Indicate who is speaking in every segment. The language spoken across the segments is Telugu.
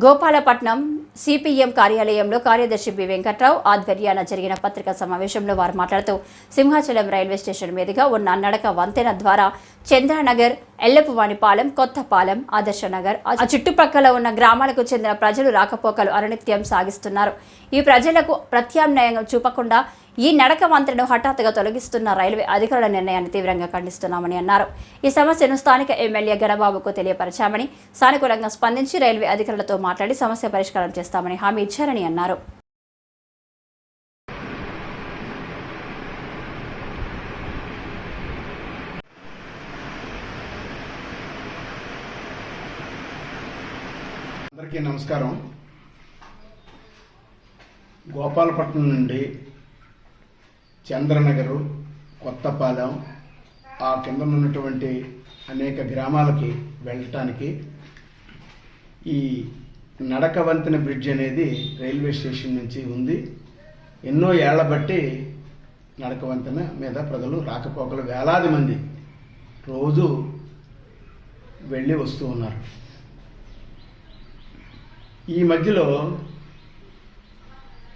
Speaker 1: గోపాలపట్నం సిపిఎం కార్యాలయంలో కార్యదర్శి బి వెంకట్రావు ఆధ్వర్యాన జరిగిన పత్రికా సమావేశంలో వారు మాట్లాడుతూ సింహాచలం రైల్వే స్టేషన్ మీదుగా ఉన్న నడక వంతెన ద్వారా చంద్రనగర్, ఎల్లపువానిపాలెం, కొత్తపాలెం, ఆదర్శనగర్ ఆ చుట్టుపక్కల ఉన్న గ్రామాలకు చెందిన ప్రజలు రాకపోకలు అనునిత్యం సాగిస్తున్నారు. ఈ ప్రజలకు ప్రత్యామ్నాయంగా చూపకుండా ఈ నడక వంతెనను హఠాత్తుగా తొలగిస్తున్న రైల్వే అధికారుల నిర్ణయాన్ని తీవ్రంగా ఖండిస్తున్నామని అన్నారు. ఈ సమస్యను స్థానిక ఎమ్మెల్యే గణబాబుకు తెలియపరచామని, సానుకూలంగా స్పందించి రైల్వే అధికారులతో మాట్లాడి సమస్య పరిష్కారం చేస్తామని హామీ ఇచ్చారని అన్నారు.
Speaker 2: అందరికీ నమస్కారం. గోపాలపట్నం నుండి చంద్రనగరు, కొత్తపాలెం ఆ కింద ఉన్నటువంటి అనేక గ్రామాలకి వెళ్ళటానికి ఈ నడక వంతెన బ్రిడ్జ్ అనేది రైల్వే స్టేషన్ నుంచి ఉంది. ఎన్నో ఏళ్ల బట్టి నడక వంతెన మీద ప్రజలు రాకపోకలు వేలాది మంది రోజు వెళ్ళి వస్తూ ఉన్నారు. ఈ మధ్యలో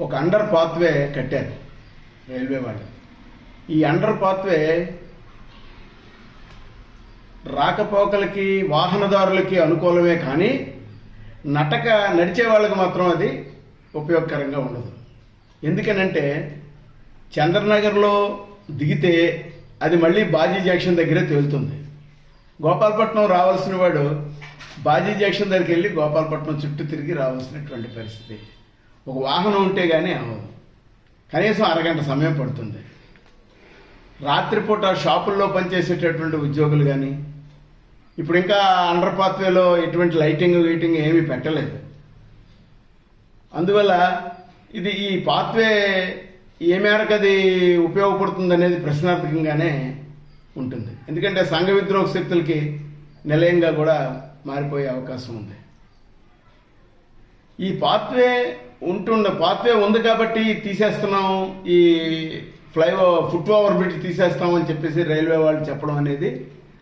Speaker 2: ఒక అండర్ పాత్వే కట్టారు రైల్వే వాళ్ళు. ఈ అండర్ పాత్వే రాకపోకలకి, వాహనదారులకి అనుకూలమే కానీ నడిచే వాళ్ళకి మాత్రం అది ఉపయోగకరంగా ఉండదు. ఎందుకనంటే చంద్రనగర్లో దిగితే అది మళ్ళీ బాజీ జంక్షన్ దగ్గరే తేలుతుంది. గోపాలపట్నం రావాల్సిన వాడు బాజీ జంక్షన్ దగ్గరికి వెళ్ళి గోపాలపట్నం చుట్టూ తిరిగి రావాల్సినటువంటి పరిస్థితి. ఒక వాహనం ఉంటే కానీ అవ్వదు. కనీసం అరగంట సమయం పడుతుంది. రాత్రిపూట షాపుల్లో పనిచేసేటటువంటి ఉద్యోగులు కానీ ఇప్పుడు ఇంకా అండర్ పాత్వేలో ఎటువంటి లైటింగ్ ఏమీ పెట్టలేదు. అందువల్ల ఈ పాత్వే ఏ మేరకు అది ఉపయోగపడుతుంది అనేది ప్రశ్నార్థకంగానే ఉంటుంది. ఎందుకంటే సంఘ విద్రోహ శక్తులకి నిలయంగా కూడా మారిపోయే అవకాశం ఉంది. ఈ పాత్వే ఉంది కాబట్టి తీసేస్తున్నాం, ఈ ఫుట్ ఓవర్ బ్రిడ్జ్ తీసేస్తామని చెప్పేసి రైల్వే వాళ్ళు చెప్పడం అనేది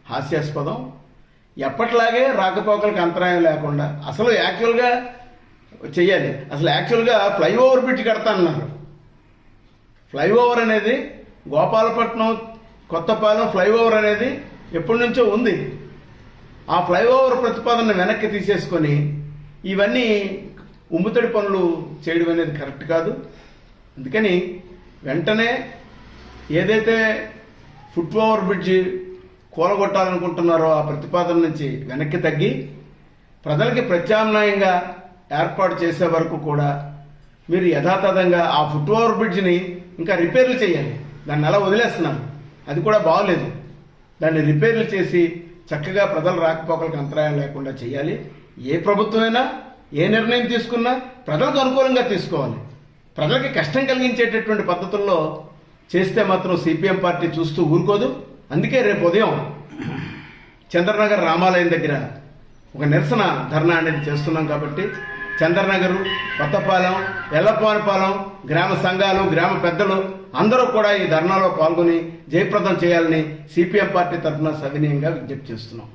Speaker 2: హాస్యాస్పదం. ఎప్పట్లాగే రాకపోకలకు అంతరాయం లేకుండా అసలు యాక్చువల్గా చెయ్యాలి. అసలు యాక్చువల్గా ఫ్లైఓవర్ బ్రిడ్జ్ కడతానన్నారు. ఫ్లైఓవర్ అనేది గోపాలపట్నం, కొత్తపాలెం ఫ్లైఓవర్ అనేది ఎప్పటి నుంచో ఉంది. ఆ ఫ్లైఓవర్ ప్రతిపాదన వెనక్కి తీసేసుకొని ఇవన్నీ ఉమ్ముతడి పనులు చేయడం అనేది కరెక్ట్ కాదు. అందుకని వెంటనే ఏదైతే ఫుట్ ఓవర్ బ్రిడ్జ్ కూలగొట్టాలనుకుంటున్నారో ఆ ప్రతిపాదన నుంచి వెనక్కి తగ్గి ప్రజలకి ప్రత్యామ్నాయంగా ఏర్పాటు చేసే వరకు కూడా మీరు యథాతథంగా ఆ ఫుట్ ఓవర్ బ్రిడ్జ్ని ఇంకా రిపేర్లు చేయాలి. దాన్ని అలా వదిలేస్తున్నారు, అది కూడా బాగోలేదు. దాన్ని రిపేర్లు చేసి చక్కగా ప్రజలు రాకపోకలకు అంతరాయం లేకుండా చేయాలి. ఏ ప్రభుత్వమైనా ఏ నిర్ణయం తీసుకున్నా ప్రజలకు అనుకూలంగా తీసుకోవాలి. ప్రజలకి కష్టం కలిగించేటటువంటి పద్ధతుల్లో చేస్తే మాత్రం సిపిఎం పార్టీ చూస్తూ ఊరుకోదు. అందుకే రేపు ఉదయం చంద్రనగర్ రామాలయం దగ్గర ఒక నిరసన ధర్నా అనేది చేస్తున్నాం. కాబట్టి చంద్రనగరు, కొత్తపాలెం, ఎల్లపువానిపాలెం గ్రామ సంఘాలు, గ్రామ పెద్దలు అందరూ కూడా ఈ ధర్నాలో పాల్గొని జయప్రదం చేయాలని సిపిఎం పార్టీ తరఫున సవినీయంగా విజ్ఞప్తి చేస్తున్నాం.